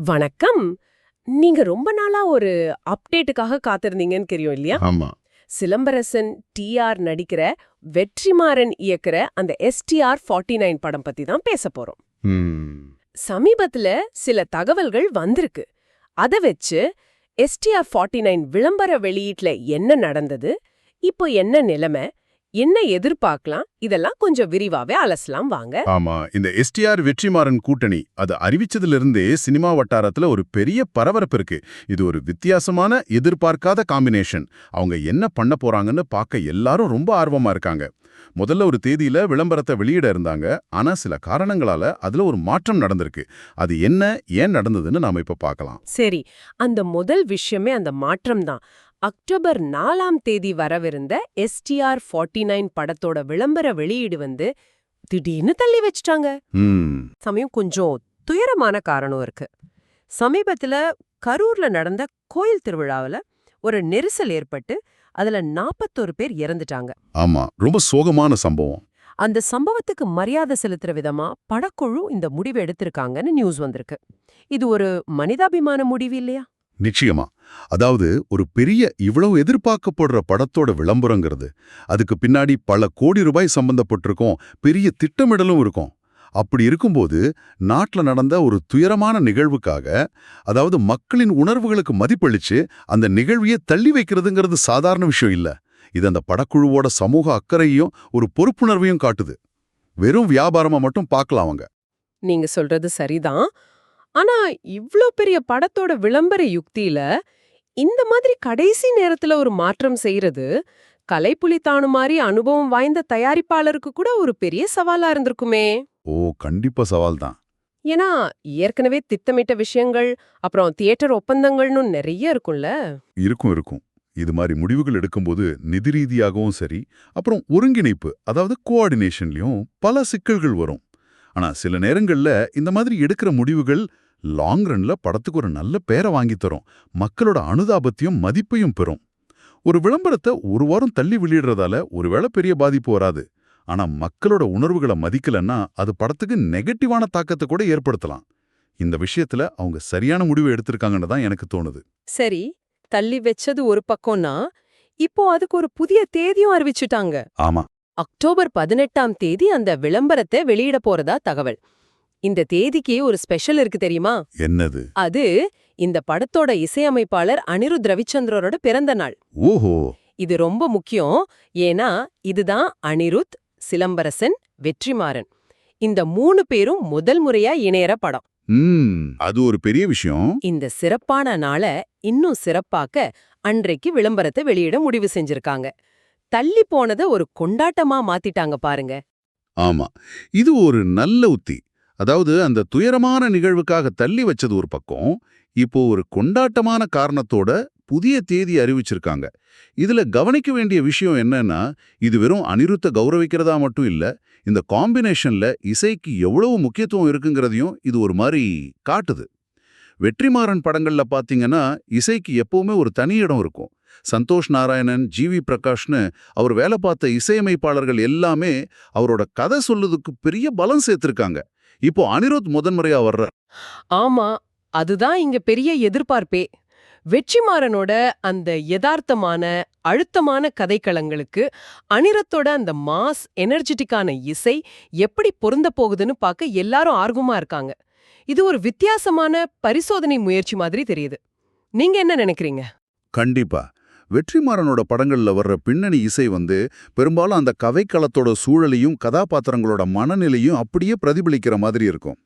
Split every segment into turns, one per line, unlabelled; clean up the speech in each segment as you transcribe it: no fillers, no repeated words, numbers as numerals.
வணக்கம். நீங்க ரொம்ப நாளா ஒரு அப்டேட்டுக்காக காத்திருந்தீங்கன்னு தெரியும் இல்லையா?
ஆமா.
சிலம்பரசன் டிஆர் நடிக்கிற, வெற்றிமாறன் இயக்குற அந்த எஸ்டிஆர் 49 படம் பத்தி தான் பேசப் போறோம்.
ம்.
சமீபத்துல சில தகவல்கள் வந்திருக்கு. அத வச்சு எஸ்டிஆர் 49 விளம்பர வெளியீட்ல என்ன நடந்தது, இப்போ என்ன நிலைமை, என்ன எதிர்பார்க்கலாம், இதெல்லாம் கொஞ்சம் விரிவாவே அலசலாம் வாங்க.
ஆமா. இந்த எஸ்டிஆர் வெற்றிமாறன் கூட்டணி அது அறிவிச்சதிலிருந்தே சினிமா வட்டாரத்துல ஒரு பெரிய பரபரப்பு இருக்கு. இது ஒரு வித்தியாசமான எதிர்பார்க்காத காம்பினேஷன். அவங்க என்ன பண்ண போறாங்கன்னு பார்க்க எல்லாரும் ரொம்ப ஆர்வமா இருக்காங்க. முதல்ல ஒரு தேதியில விளம்பரத்தை வெளியிட இருந்தாங்க. ஆனா சில காரணங்களால அதுல ஒரு மாற்றம் நடந்திருக்கு. அது என்ன, ஏன் நடந்ததுன்னு நாம இப்ப பார்க்கலாம்.
சரி, அந்த முதல் விஷயமே அந்த மாற்றம் தான். அக்டோபர் 4ஆம் தேதி வரவிருந்த எஸ்டிஆர் 49 படத்தோட விளம்பர வெளியீடு திடீர்னு தள்ளி வச்சிட்டாங்க.
ம்.
சமயம் கொஞ்சம் துயரமான காரணம் இருக்கு. சமீபத்துல கரூர்ல நடந்த கோயில் திருவிழாவுல ஒரு நெரிசல் ஏற்பட்டு அதுல 41 பேர் இறந்துட்டாங்க.
ஆமா. ரொம்ப சோகமான சம்பவம்.
அந்த சம்பவத்துக்கு மரியாதை செலுத்துற விதமா படக்குழு இந்த முடிவு எடுத்திருக்காங்கன்னு நியூஸ் வந்திருக்கு. இது ஒரு மனிதாபிமான முடிவு இல்லையா?
நிச்சயமா. அதாவது ஒரு பெரிய இவ்வளவு எதிர்பார்க்கப்படுற படத்தோட விளம்பரங்கிறது, அதுக்கு பின்னாடி பல கோடி ரூபாய் சம்பந்தப்பட்டிருக்கும், பெரிய திட்டமிடலும் இருக்கும். அப்படி இருக்கும்போது நாட்டுல நடந்த ஒரு துயரமான நிகழ்வுக்காக, அதாவது மக்களின் உணர்வுகளுக்கு மதிப்பளிச்சு அந்த நிகழ்வையே தள்ளி வைக்கிறதுங்கிறது சாதாரண விஷயம் இல்ல. இது அந்த படக்குழுவோட சமூக அக்கறையும் ஒரு பொறுப்புணர்வையும் காட்டுது. வெறும் வியாபாரமா மட்டும் பார்க்கலாம் அவங்க.
நீங்க சொல்றது சரிதான். ஆனா இவ்ளோ பெரிய படத்தோட விளம்பர யுக்தியில இந்த மாதிரி கடைசி நேரத்துல ஒரு மாற்றம் செய்யறது கலைப்புலி மாதிரி அனுபவம் வாய்ந்த தயாரிப்பாளருக்கு கூட ஒரு பெரிய சவாலா இருந்திருக்குமே.
ஓ, கண்டிப்பா சவால் தான்.
ஏன்னா ஏற்கனவே திட்டமிட்ட விஷயங்கள், அப்புறம் தியேட்டர் ஒப்பந்தங்கள்னு நிறைய இருக்கும்ல.
இருக்கும். இது மாதிரி முடிவுகள் எடுக்கும்போது நிதி ரீதியாகவும் சரி, அப்புறம் ஒருங்கிணைப்பு, அதாவது கோஆர்டினேஷன்லயும் பல சிக்கல்கள் வரும். ஆனா சில நேரங்கள்ல இந்த மாதிரி எடுக்கிற முடிவுகள் லாங் ரன்ல படத்துக்கு ஒரு நல்ல பேரை வாங்கி தரும், மக்களோட அனுதாபத்தையும் மதிப்பையும் பெறும். ஒரு விளம்பரத்தை ஒரு வாரம் தள்ளி வெளியிடுறதால ஒருவேளை பெரிய பாதிப்பு வராது. ஆனா மக்களோட உணர்வுகளை மதிக்கலன்னா அது படத்துக்கு நெகட்டிவான தாக்கத்தை கூட ஏற்படுத்தலாம். இந்த விஷயத்துல அவங்க சரியான முடிவு எடுத்திருக்காங்கன்னு தான் எனக்கு தோணுது.
சரி, தள்ளி வச்சது ஒரு பக்கம்னா, இப்போ அதுக்கு ஒரு புதிய தேதியும் அறிவிச்சுட்டாங்க.
ஆமா.
அக்டோபர் 18ஆம் தேதி அந்த விளம்பரத்தை வெளியிட போறதா தகவல். இந்த தேதிக்கு ஒரு ஸ்பெஷல் இருக்கு தெரியுமா?
என்னது?
அது இந்த படத்தோட இசையமைப்பாளர் அனிருத் ரவிச்சந்திரோட பிறந்த நாள்.
ஓஹோ.
இது ரொம்ப முக்கியம். ஏன்னா இதுதான் அனிருத், சிலம்பரசன், வெற்றிமாறன் இந்த 3 பேரும் முதல் முறையா இணையற படம்.
அது ஒரு பெரிய விஷயம்.
இந்த சிறப்பான நாள இன்னும் சிறப்பாக்க அன்றைக்கு விளம்பரத்தை வெளியிட முடிவு செஞ்சிருக்காங்க. தள்ளி போனத ஒரு கொண்டாட்டமா மாத்திட்டாங்க பாருங்க.
ஆமா. இது ஒரு நல்ல உத்தி. அதாவது அந்த துயரமான நிகழ்வுக்காக தள்ளி வச்சது ஒரு பக்கம், இப்போ ஒரு கொண்டாட்டமான காரணத்தோட புதிய தேதி அறிவிச்சிருக்காங்க. இதுல கவனிக்க வேண்டிய விஷயம் என்னன்னா, இது வெறும் அனிருத்த கௌரவிக்கிறதா மட்டும் இல்ல, இந்த காம்பினேஷன்ல இசைக்கு எவ்வளவு முக்கியத்துவம் இருக்குங்கிறதையும் இது ஒரு மாதிரி காட்டுது. வெற்றிமாறன் படங்கள்ல பாத்தீங்கன்னா இசைக்கு எப்பவுமே ஒரு தனி இடம் இருக்கும். சந்தோஷ் நாராயணன், ஜி.வி. பிரகாஷ்னு அவர் வேலை பார்த்த இசையமைப்பாளர்கள் எல்லாமே அவரோட கதை சொல்லுறதுக்கு பெரிய பலம் சேர்த்திருக்காங்க. இப்போ அனிருத் முதன்முறையா வர்ற.
ஆமா, அதுதான் இங்க பெரிய எதிர்பார்ப்பே. வெற்றிமாறனோட அந்த யதார்த்தமான அழுத்தமான கதைக்களங்களுக்கு அனிருத்தோட அந்த மாஸ் எனர்ஜெட்டிக்கான இசை எப்படி பொருந்த போகுதுன்னு பார்க்க எல்லாரும் ஆர்வமா இருக்காங்க. இது ஒரு வித்தியாசமான பரிசோதனை முயற்சி மாதிரி தெரியுது. நீங்க என்ன நினைக்கிறீங்க?
கண்டிப்பா. வெற்றிமாறனோட படங்கள்ல வர்ற பின்னணி இசை பெரும்பாலும் அந்த கதைக்களத்தோட சூழலையும் கதாபாத்திரங்களோட மனநிலையும் அப்படியே பிரதிபலிக்கிற மாதிரி இருக்கும்.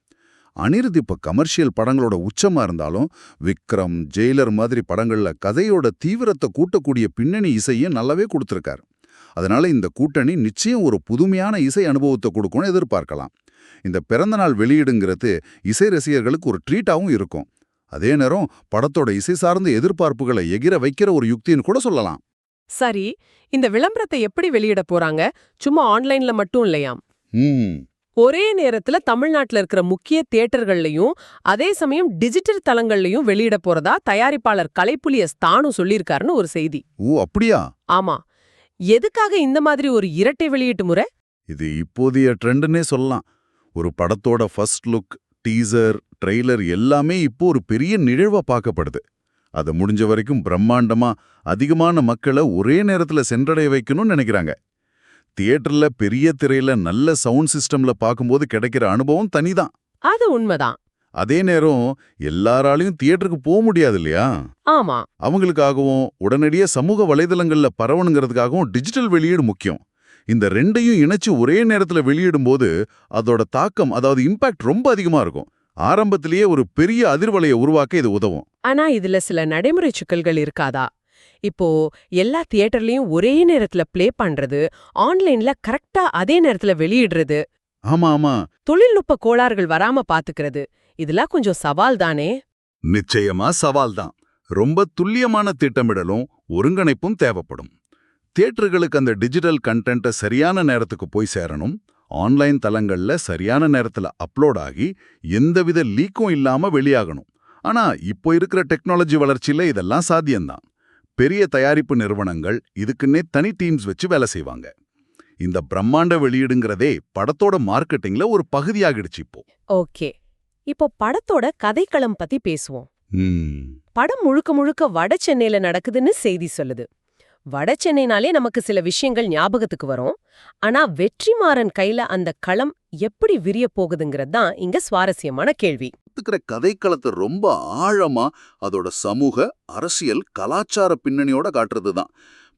அனிருத் இப்ப கமர்ஷியல் படங்களோட உச்சமா இருந்தாலும் விக்ரம், ஜெயிலர் மாதிரி படங்கள்ல கதையோட தீவிரத்தை கூட்டக்கூடிய பின்னணி இசையும் நல்லாவே கொடுத்திருக்காரு. அதனால இந்த கூட்டணி நிச்சயம் ஒரு புதுமையான இசை அனுபவத்தை கொடுக்கும்னு எதிர்பார்க்கலாம். இந்த பிறந்தநாள் வெளியீடுங்கிறது இசை ரசிகர்களுக்கு ஒரு ட்ரீட்டாவும் இருக்கும். அதே நேரம் படத்தோட இசை சார்ந்த எதிர்பார்ப்புகளை எகிர வைக்கிற ஒரு யுக்தின்னு கூட சொல்லலாம்.
சரி, இந்த விளம்பரத்தை எப்படி வெளியிட போறாங்க? சும்மா ஆன்லைன்ல மட்டும் இல்லையாம். ஒரே நேரத்துல தமிழ்நாட்டுல இருக்கிற முக்கிய தியேட்டர்கள்லயும் அதே சமயம் டிஜிட்டல் தளங்கள்லயும் வெளியிட போறதா தயாரிப்பாளர் கலைப்புலிய ஸ்தானு சொல்லியிருக்காருன்னு ஒரு செய்தி.
ஓ, அப்படியா?
ஆமா. எதுக்காக இந்த மாதிரி ஒரு இரட்டை வெளியீட்டு முறை?
இது இப்போதைய ட்ரெண்ட்னே சொல்லலாம். ஒரு படத்தோட ஃபர்ஸ்ட் லுக், டீசர், ட்ரெய்லர் எல்லாமே இப்போ ஒரு பெரிய நிகழ்வா பார்க்கப்படுது. அது முடிஞ்ச வரைக்கும் பிரம்மாண்டமா அதிகமான மக்களை ஒரே நேரத்துல சென்றடைய வைக்கணும்னு நினைக்கிறாங்க. தியேட்டர்ல பெரிய திரையில நல்ல சவுண்ட் சிஸ்டம்ல பார்க்கும்போது கிடைக்கிற அனுபவம் தனிதான்.
அது உண்மைதான்.
அதே நேரம் எல்லாராலையும் தியேட்டருக்கு போக முடியாது இல்லையா?
ஆமா.
அவங்களுக்காகவும் உடனடியே சமூக வலைதளங்கள்ல பரவணுங்கிறதுக்காகவும் டிஜிட்டல் வெளியீடு முக்கியம். இந்த ரெண்டையும் இணைச்சு ஒரே நேரத்துல வெளியிடும்போது அதோட தாக்கம், அதாவது இம்பாக்ட் ரொம்ப அதிகமா இருக்கும். ஆரம்பத்திலேயே ஒரு பெரிய அதிர்வலையை உருவாக்க இது உதவும்.
ஆனா இதுல சில நடைமுறை சிக்கல்கள் இருக்காதா? இப்போ எல்லா தியேட்டர்லயும் ஒரே நேரத்துல ப்ளே பண்றது, ஆன்லைன்ல கரெக்டா அதே நேரத்துல வெளியிடுறது,
ஆமா ஆமா,
தொழில்நுட்ப கோளாறுகள் வராம பாத்துக்கிறது, இதெல்லாம் கொஞ்சம் சவால் தானே?
நிச்சயமா சவால்தான். ரொம்ப துல்லியமான திட்டமிடலும் ஒருங்கிணைப்பும் தேவைப்படும். தியேட்டர்களுக்கு அந்த டிஜிட்டல் கண்டென்ட்டை சரியான நேரத்துக்கு போய் சேரணும். ஆன்லைன் தளங்கள்ல சரியான நேரத்துல அப்லோட் ஆகி எந்தவித லீக்கும் இல்லாம வெளியாகணும். ஆனா இப்போ இருக்கிற டெக்னாலஜி வளர்ச்சியில இதெல்லாம் சாத்தியம்தான். பெரிய தயாரிப்பு நிறுவனங்கள் இதுக்குன்னே தனி டீம்ஸ் வச்சு வேலை செய்வாங்க. இந்த பிரம்மாண்ட வெளியீடுங்கிறதே படத்தோட மார்க்கெட்டிங்ல ஒரு பகுதியாகிடுச்சு இப்போ.
ஓகே, இப்போ படத்தோட கதைக்களம் பத்தி பேசுவோம். படம் முழுக்க முழுக்க வட சென்னையில நடக்குதுன்னு செய்தி சொல்லுது. வட சென்னைனாலே நமக்கு சில விஷயங்கள் ஞாபகத்துக்கு வரும். ஆனா வெற்றிமாறன் கையில அந்த களம் எப்படி விரிய போகுதுங்கிறது தான் இங்க சுவாரஸ்யமான கேள்வி.
கதைக்களத்தை ரொம்ப ஆழமா அதோட சமூக, அரசியல், கலாச்சார பின்னணியோட காட்டுறதுதான்.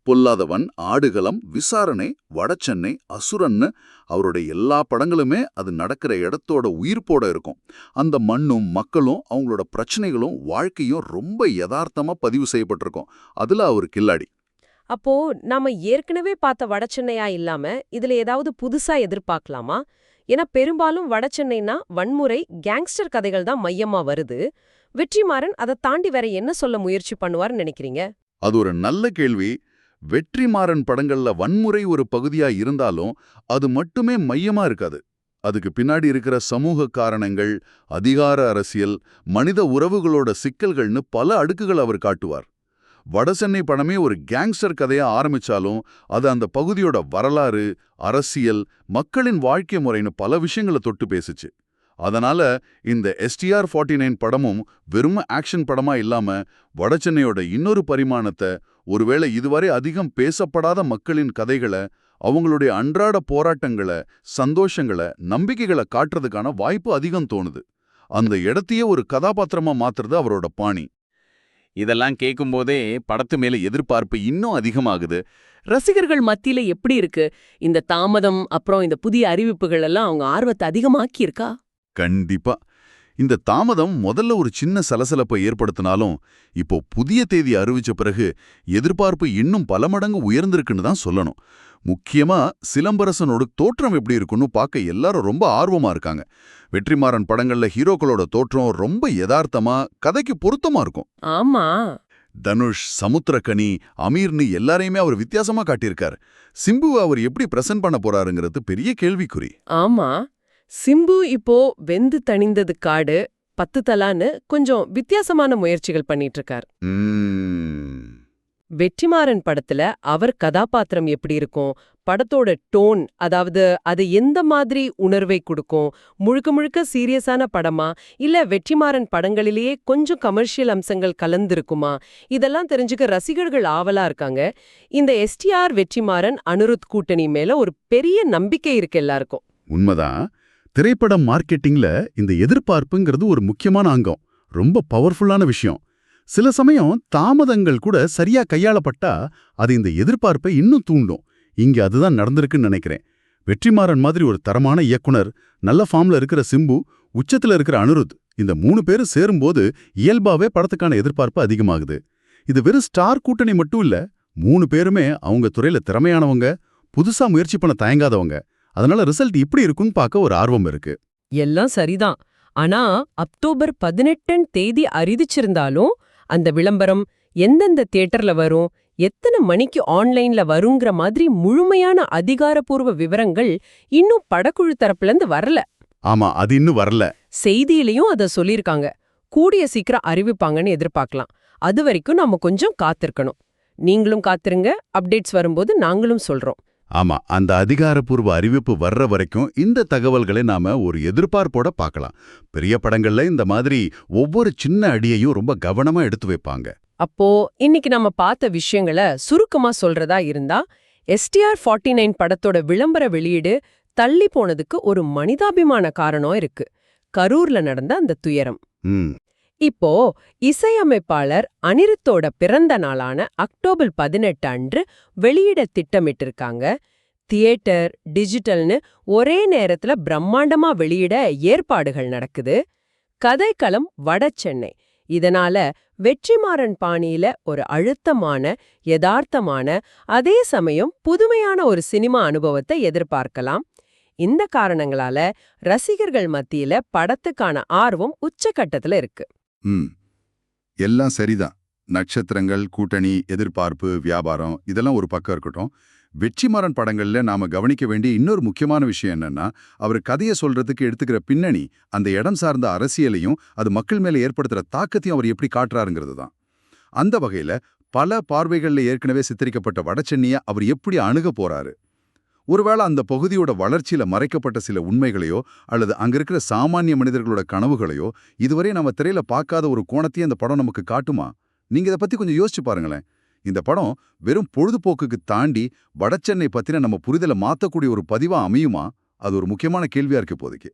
பொல்லாதவன், ஆடுகளம், விசாரணை, வடசென்னை, அசுரன்னு அவருடைய எல்லா படங்களுமே அது நடக்கிற இடத்தோட உயிர்ப்போட இருக்கும். அந்த மண்ணும் மக்களும் அவங்களோட பிரச்சனைகளும் வாழ்க்கையும் ரொம்ப யதார்த்தமா பதிவு செய்யப்பட்டிருக்கும். அதுல அவர் கில்லாடி.
அப்போ நாம ஏற்கனவே பார்த்த வடசென்னையா இல்லாம இதுல ஏதாவது புதுசா எதிர்பார்க்கலாமா? ஏன்னா பெரும்பாலும் வடசென்னைனா வன்முறை, கேங்ஸ்டர் கதைகள் தான் மையமா வருது. வெற்றிமாறன் அதை தாண்டி வேற என்ன சொல்ல முயற்சி பண்ணுவார்னு நினைக்கிறீங்க?
அது ஒரு நல்ல கேள்வி. வெற்றிமாறன் படங்கள்ல வன்முறை ஒரு பகுதியா இருந்தாலும் அது மட்டுமே மையமா இருக்காது. அதுக்கு பின்னாடி இருக்கிற சமூக காரணங்கள், அதிகார அரசியல், மனித உறவுகளோட சிக்கல்கள்னு பல அடுக்குகள் அவர் காட்டுவார். வடசென்னை படமே ஒரு கேங்ஸ்டர் கதையா ஆரம்பிச்சாலும் அது அந்த பகுதியோட வரலாறு, அரசியல், மக்களின் வாழ்க்கை முறைன்னு பல விஷயங்களை தொட்டு பேசுச்சு. அதனால இந்த STR49 படமும் வெறும் ஆக்ஷன் படமா இல்லாம வடசென்னையோட இன்னொரு பரிமாணத்தை, ஒருவேளை இதுவரை அதிகம் பேசப்படாத மக்களின் கதைகளை, அவங்களுடைய அன்றாட போராட்டங்களை, சந்தோஷங்களை, நம்பிக்கைகளை காட்டுறதுக்கான வாய்ப்பு அதிகம் தோணுது. அந்த இடத்தையே ஒரு கதாபாத்திரமா மாத்துறது அவரோட பாணி.
இதெல்லாம் கேட்கும்போதே படத்து மேல எதிர்பார்ப்பு இன்னும் அதிகமாகுது.
ரசிகர்கள் மத்தியில எப்படி இருக்கு இந்த தாமதம், அப்புறம் இந்த புதிய அறிவிப்புகள் எல்லாம் அவங்க ஆர்வத்தை அதிகமாக்கி இருக்கா?
கண்டிப்பா. இந்த தாமதம் முதல்ல ஒரு சின்ன சலசலப்பை ஏற்படுத்தினாலும் இப்போ புதிய தேதி அறிவிச்ச பிறகு எதிர்பார்ப்பு இன்னும் பல மடங்கு உயர்ந்திருக்குன்னு தான் சொல்லணும். முக்கியமா சிலம்பரசனோட தோற்றம் எப்படி இருக்குன்னு பார்க்க எல்லாரும் ரொம்ப ஆர்வமா இருக்காங்க. வெற்றிமாறன் படங்கள்ல ஹீரோக்களோட தோற்றம் ரொம்ப யதார்த்தமா, கதைக்கு பொருத்தமா இருக்கும்.
ஆமா.
தனுஷ், சமுத்திரக்கனி, அமீர்னு எல்லாரையுமே அவர் வித்தியாசமா காட்டியிருக்கார். சிம்புவை அவர் எப்படி பிரசன்ட் பண்ண போறாருங்கிறது பெரிய கேள்விக்குறி.
ஆமா, சிம்பு இப்போ வெந்து தணிந்தது காடு, 10 தலான்னு கொஞ்சம் வித்தியாசமான முயற்சிகள் பண்ணிட்டு இருக்கார். வெற்றிமாறன் படத்துல அவர் கதாபாத்திரம் எப்படி இருக்கும், படத்தோட டோன், அதாவது அது எந்த மாதிரி உணர்வை கொடுக்கும், முழுக்க முழுக்க சீரியஸான படமா இல்ல வெற்றிமாறன் படங்களிலேயே கொஞ்சம் கமர்ஷியல் அம்சங்கள் கலந்திருக்குமா, இதெல்லாம் தெரிஞ்சுக்க ரசிகர்கள் ஆவலா இருக்காங்க. இந்த STR வெற்றிமாறன் அனிருத் கூட்டணி மேல ஒரு பெரிய நம்பிக்கை இருக்கு எல்லாருக்கும்.
உண்மைதான். திரைப்படம் மார்க்கெட்டிங்ல இந்த எதிர்பார்ப்புங்கிறது ஒரு முக்கியமான அங்கம். ரொம்ப பவர்ஃபுல்லான விஷயம். சில சமயம் தாமதங்கள் கூட சரியா கையாளப்பட்டா அது இந்த எதிர்பார்ப்பை இன்னும் தூண்டும். இங்க அதுதான் நடந்திருக்குன்னு நினைக்கிறேன். வெற்றிமாறன் மாதிரி ஒரு தரமான இயக்குனர், நல்ல ஃபார்ம்ல இருக்கிற சிம்பு, உச்சத்துல இருக்கிற அனிருத், இந்த 3 பேரும் சேரும்போது இயல்பாவே படத்துக்கான எதிர்பார்ப்பு அதிகமாகுது. இது வெறும் ஸ்டார் கூட்டணி மட்டும் இல்ல, 3 பேருமே அவங்க துறையில திறமையானவங்க, புதுசா முயற்சி பண்ண தயங்காதவங்க. அதனால ரிசல்ட் இப்படி இருக்குன்னு பார்க்க ஒரு ஆர்வம் இருக்கு.
எல்லாம் சரிதான். ஆனா அக்டோபர் 18 தேதி அறிவிச்சிருந்தாலும் அந்த விளம்பரம் எந்தெந்த தியேட்டர்ல வரும், எத்தனை மணிக்கு ஆன்லைன்ல வருங்கிற மாதிரி முழுமையான அதிகாரப்பூர்வ விவரங்கள் இன்னும் படக்குழு தரப்புல இருந்து வரல.
ஆமா, அது இன்னும் வரல.
செய்தியிலையும் அத சொல்லிருக்காங்க. கூடிய சீக்கிரம் அறிவிப்பாங்கன்னு எதிர்பார்க்கலாம். அது வரைக்கும் நாம கொஞ்சம் காத்திருக்கணும். நீங்களும் காத்திருங்க. அப்டேட்ஸ் வரும்போது நாங்களும் சொல்றோம்.
ஆமா, அந்த அதிகாரப்பூர்வ அறிவிப்பு வர்ற வரைக்கும் இந்த தகவல்களை நாம ஒரு எதிர்பார்ப்போட பார்க்கலாம். பெரிய படங்கள்ல இந்த மாதிரி ஒவ்வொரு சின்ன அடியையும் ரொம்ப கவனமா எடுத்து வைப்பாங்க.
அப்போ இன்னைக்கு நம்ம பார்த்த விஷயங்களை சுருக்கமா சொல்றதா இருந்தா, STR-49 படத்தோட விளம்பர வெளியீடு தள்ளி போனதுக்கு ஒரு மனிதாபிமான காரணம் இருக்கு. கரூர்ல நடந்த அந்த துயரம்.
ம்.
இப்போ இசையமைப்பாளர் அனிருத்தோட பிறந்த நாளான அக்டோபர் 18 அன்று வெளியிட திட்டமிட்டிருக்காங்க. தியேட்டர், டிஜிட்டல்னு ஒரே நேரத்துல பிரம்மாண்டமா வெளியிட ஏற்பாடுகள் நடக்குது. கதைக்களம் வடசென்னை. இதனால வெற்றிமாறன் பாணியில ஒரு அழுத்தமான, யதார்த்தமான, அதே சமயம் புதுமையான ஒரு சினிமா அனுபவத்தை எதிர்பார்க்கலாம். இந்த காரணங்களால ரசிகர்கள் மத்தியில படத்துக்கான ஆர்வம் உச்சகட்டத்துல இருக்கு.
ம். எல்லாம் சரிதான். நட்சத்திரங்கள், கூட்டணி, எதிர்பார்ப்பு, வியாபாரம் இதெல்லாம் ஒரு பக்கம் இருக்கட்டும். வெற்றிமாறன் படங்கள்ல நாம கவனிக்க வேண்டிய இன்னொரு முக்கியமான விஷயம் என்னன்னா, அவர் கதையை சொல்றதுக்கு எடுத்துக்கிற பின்னணி, அந்த இடம் சார்ந்த அரசியலையும் அது மக்கள் மேல ஏற்படுத்துற தாக்கத்தையும் அவர் எப்படி காட்டுறாருங்கிறது தான். அந்த வகையில பல பார்வைகள்ல ஏற்கனவே சித்தரிக்கப்பட்ட வடசென்னையை அவர் எப்படி அணுக போறாரு? ஒருவேளை அந்த பகுதியோட வளர்ச்சியில மறைக்கப்பட்ட சில உண்மைகளையோ அல்லது அங்க இருக்கிற சாமானிய மனிதர்களோட கனவுகளையோ இதுவரை நம்ம திரையில பார்க்காத ஒரு கோணத்தையும் அந்த படம் நமக்கு காட்டுமா? நீங்க இதை பத்தி கொஞ்சம் யோசிச்சு பாருங்களேன். இந்த படம் வெறும் பொழுதுபோக்குக்கு தாண்டி வடசென்னை பத்தின நம்ம புரிதலை மாத்தக்கூடிய ஒரு பதிவா அமையுமா? அது ஒரு முக்கியமான கேள்வியா இருக்கு இப்போதைக்கு.